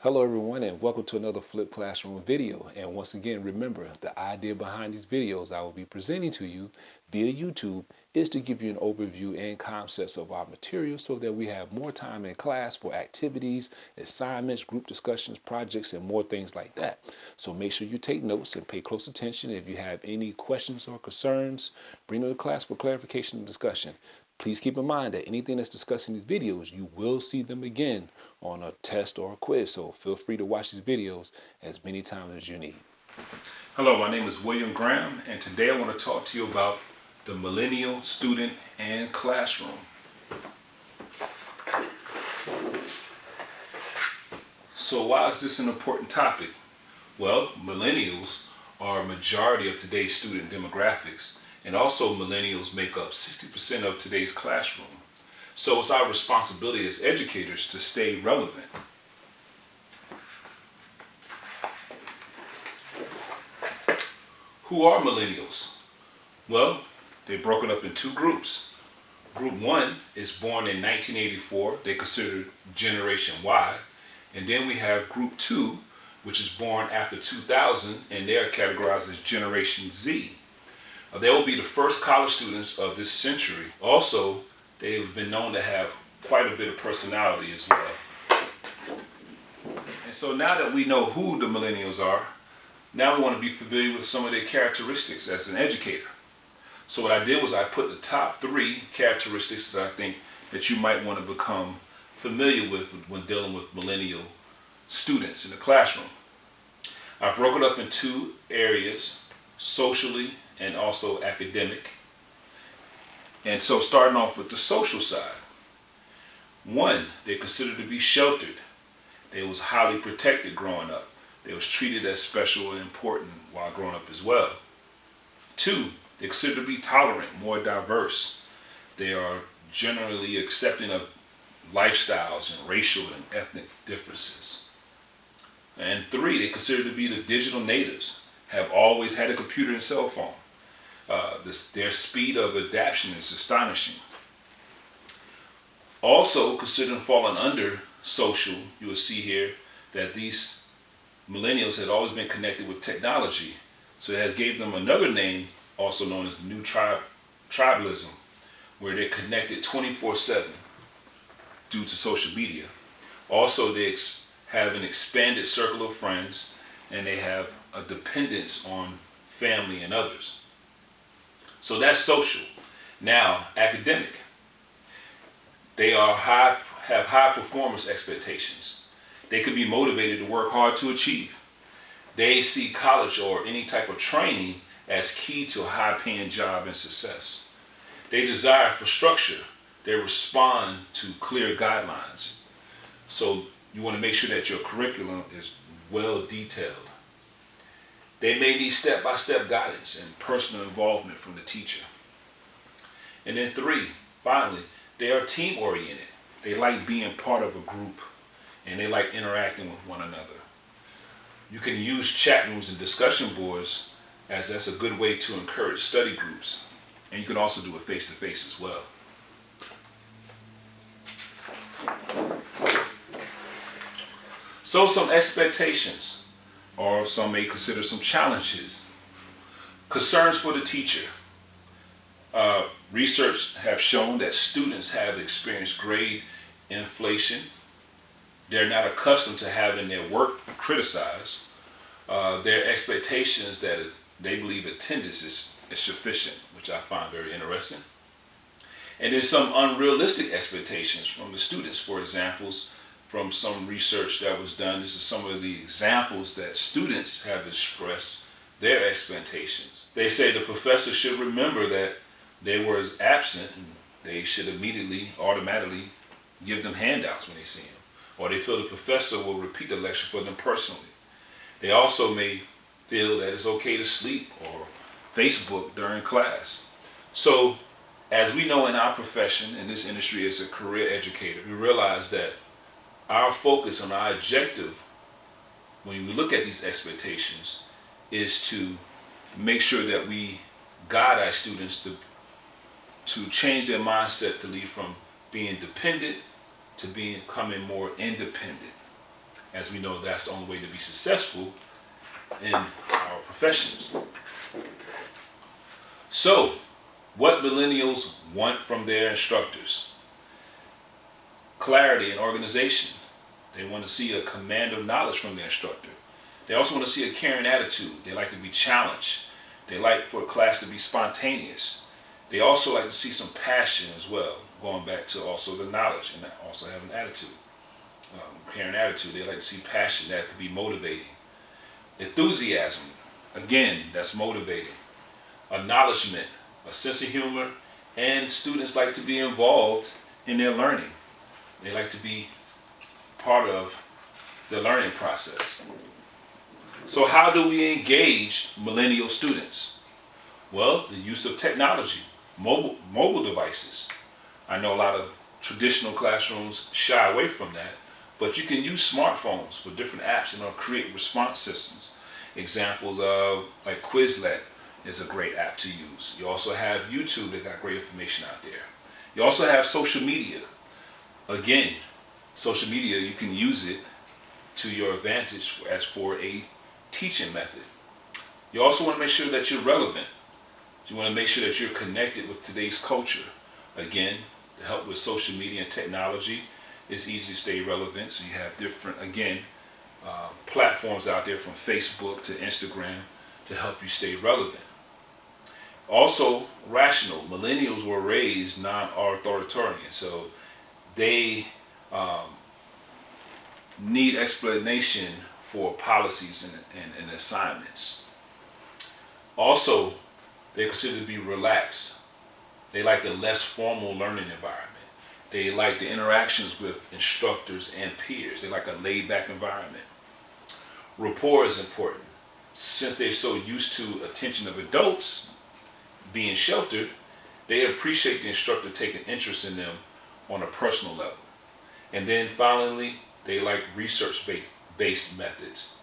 Hello everyone and welcome to another Flip Classroom video. And once again, remember the idea behind these videos I will be presenting to you via YouTube is to give you an overview and concepts of our material so that we have more time in class for activities, assignments, group discussions, projects, and more things like that. So make sure you take notes and pay close attention. If you have any questions or concerns, bring them to class for clarification and discussion. Please keep in mind that anything that's discussed in these videos, you will see them again on a test or a quiz. So feel free to watch these videos as many times as you need. Hello, my name is William Graham, and today I want to talk to you about the millennial student and classroom. So why is this an important topic? Well, millennials are a majority of today's student demographics, and also millennials make up 60% of today's classroom. So it's our responsibility as educators to stay relevant. Who are millennials? Well, they're broken up in two groups. Group 1 is born in 1984. They're considered Generation Y. And then we have Group 2, which is born after 2000, and they're categorized as Generation Z. They will be the first college students of this century. Also, they have been known to have quite a bit of personality as well. And so now that we know who the millennials are, now we want to be familiar with some of their characteristics as an educator. So what I did was I put the top 3 characteristics that I think that you might want to become familiar with when dealing with millennial students in the classroom. I broke it up in 2 areas, socially and also academic. And so starting off with the social side. 1, they're considered to be sheltered. They was highly protected growing up. They was treated as special and important while growing up as well. 2, they're considered to be tolerant, more diverse. They are generally accepting of lifestyles and racial and ethnic differences. And 3, they're considered to be the digital natives, have always had a computer and cell phone. Their speed of adaptation is astonishing. Also, considering falling under social, you will see here that these millennials had always been connected with technology. So it has gave them another name, also known as the new tribalism, where they're connected 24/7 due to social media. Also, they have an expanded circle of friends, and they have a dependence on family and others. So that's social. Now, academic. They have high performance expectations. They can be motivated to work hard to achieve. They see college or any type of training as key to a high-paying job and success. They desire for structure. They respond to clear guidelines. So you want to make sure that your curriculum is well detailed. They may need step-by-step guidance and personal involvement from the teacher. And then 3, finally, they are team-oriented. They like being part of a group, and they like interacting with one another. You can use chat rooms and discussion boards, as that's a good way to encourage study groups. And you can also do it face-to-face as well. So some expectations, or some may consider some challenges. Concerns for the teacher. Research have shown that students have experienced grade inflation. They're not accustomed to having their work criticized. Their expectations that they believe attendance is sufficient, which I find very interesting. And then some unrealistic expectations from the students. For examples, from some research that was done, this is some of the examples that students have expressed their expectations. They say the professor should remember that they were absent, and they should automatically give them handouts when they see them. Or they feel the professor will repeat the lecture for them personally. They also may feel that it's okay to sleep or Facebook during class. So, as we know in our profession, in this industry as a career educator, we realize that our focus on our objective, when we look at these expectations, is to make sure that we guide our students to change their mindset to lead from being dependent to becoming more independent. as we know that's the only way to be successful in our professions. So, what millennials want from their instructors? Clarity and organization. They want to see a command of knowledge from their instructor. They also want to see a caring attitude. They like to be challenged. They like for a class to be spontaneous. They also like to see some passion as well, going back to also the knowledge and also have an attitude. Caring attitude. They like to see passion that could be motivating. Enthusiasm. Again, that's motivating. Acknowledgement, a sense of humor, and students like to be involved in their learning. They like to be part of the learning process. So how do we engage millennial students? Well, the use of technology, mobile devices. I know a lot of traditional classrooms shy away from that, but you can use smartphones for different apps and create response systems. Examples of like Quizlet is a great app to use. You also have YouTube that got great information out there. You also have social media. Again, social media, you can use it to your advantage as for a teaching method. You also want to make sure that you're relevant. You want to make sure that you're connected with today's culture. Again, to help with social media and technology, it's easy to stay relevant. So you have different, again, platforms out there from Facebook to Instagram to help you stay relevant. Also, rational. Millennials were raised non-authoritarian, so they need explanation for policies and assignments. Also, they're considered to be relaxed. They like the less formal learning environment. They like the interactions with instructors and peers. They like a laid-back environment. Rapport is important. Since they're so used to attention of adults being sheltered, they appreciate the instructor taking interest in them on a personal level. And then finally, they like research-based methods.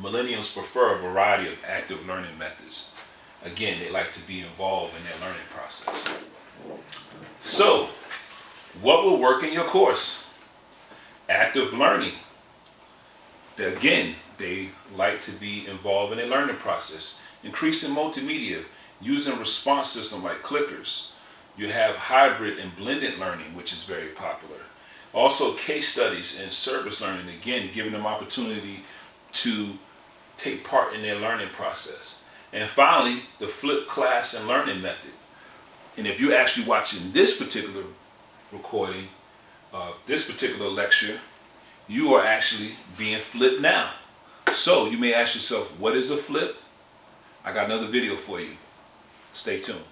Millennials prefer a variety of active learning methods. Again, they like to be involved in their learning process. So, what will work in your course? Active learning. Again, they like to be involved in their learning process. Increasing multimedia, using response systems like clickers. You have hybrid and blended learning, which is very popular. Also, case studies and service learning, again, giving them opportunity to take part in their learning process. And finally, the flipped class and learning method. And if you're actually watching this particular recording, this particular lecture, you are actually being flipped now. So you may ask yourself, what is a flip? I got another video for you. Stay tuned.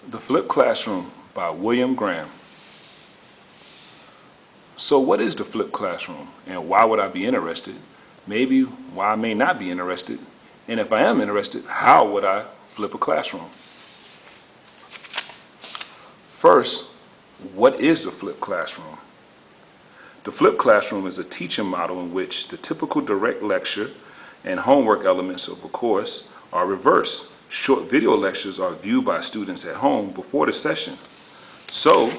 The Flipped Classroom by William Graham. So what is the flipped classroom, and why would I be interested? Maybe why I may not be interested. And if I am interested, how would I flip a classroom? First, what is a flipped classroom? The flipped classroom is a teaching model in which the typical direct lecture and homework elements of a course are reversed. Short video lectures are viewed by students at home before the session. So,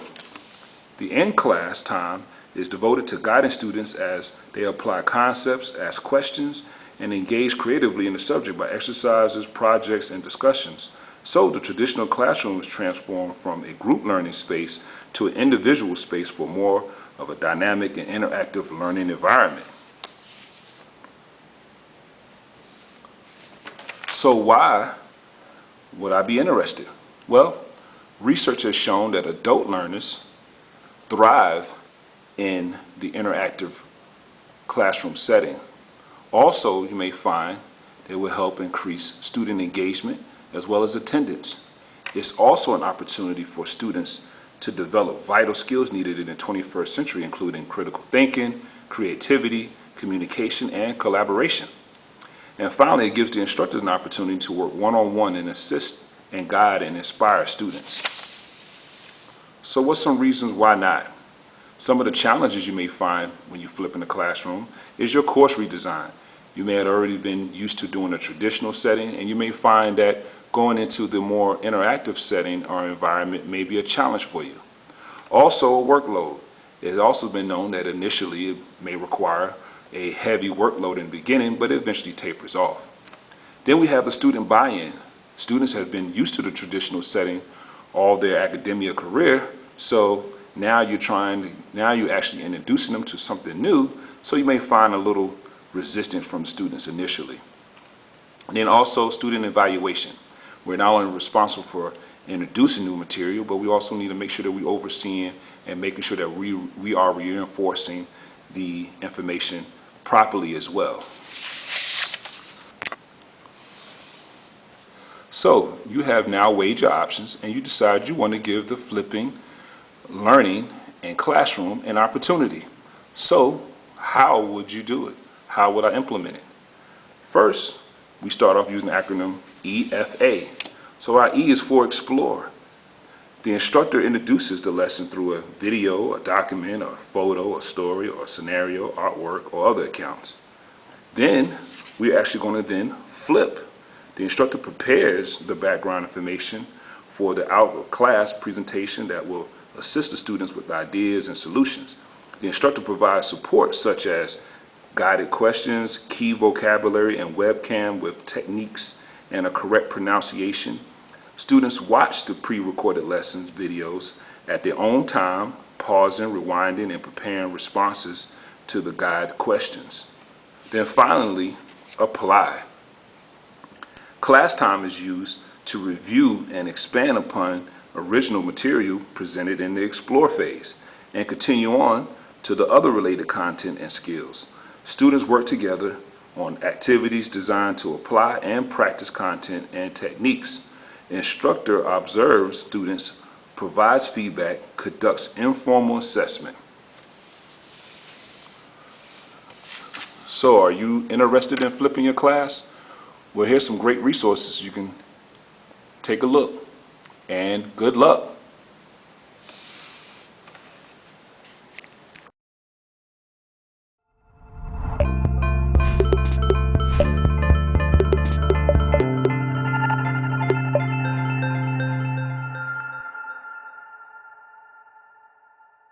the in-class time is devoted to guiding students as they apply concepts, ask questions, and engage creatively in the subject by exercises, projects, and discussions. So the traditional classroom is transformed from a group learning space to an individual space for more of a dynamic and interactive learning environment. So why would I be interested? Well, research has shown that adult learners thrive in the interactive classroom setting. Also, you may find that it will help increase student engagement as well as attendance. It's also an opportunity for students to develop vital skills needed in the 21st century, including critical thinking, creativity, communication, and collaboration. And finally, it gives the instructors an opportunity to work one-on-one and assist and guide and inspire students. So what's some reasons why not? Some of the challenges you may find when you flip in the classroom is your course redesign. You may have already been used to doing a traditional setting, and you may find that going into the more interactive setting or environment may be a challenge for you. Also, a workload. It's also been known that initially it may require a heavy workload in the beginning, but it eventually tapers off. Then we have the student buy-in. Students have been used to the traditional setting all their academia career, so now you're actually introducing them to something new, so you may find a little resistance from the students initially. And then also student evaluation. We're not only responsible for introducing new material, but we also need to make sure that we're overseeing and making sure that we are reinforcing the information properly as well. So you have now weighed your options and you decide you want to give the flipping, learning, and classroom an opportunity. So how would you do it? How would I implement it? First, we start off using the acronym EFA. So our E is for explore. The instructor introduces the lesson through a video, a document, a photo, a story, or a scenario, artwork, or other accounts. Then we're actually going to then flip. The instructor prepares the background information for the out-of-class presentation that will assist the students with ideas and solutions. The instructor provides support such as guided questions, key vocabulary, and webcam with techniques and a correct pronunciation. Students watch the pre-recorded lessons videos at their own time, pausing, rewinding, and preparing responses to the guide questions. Then finally, apply. Class time is used to review and expand upon original material presented in the explore phase and continue on to the other related content and skills. Students work together on activities designed to apply and practice content and techniques. The instructor observes students, provides feedback, conducts informal assessment. So are you interested in flipping your class? Well, here's some great resources you can take a look, and good luck.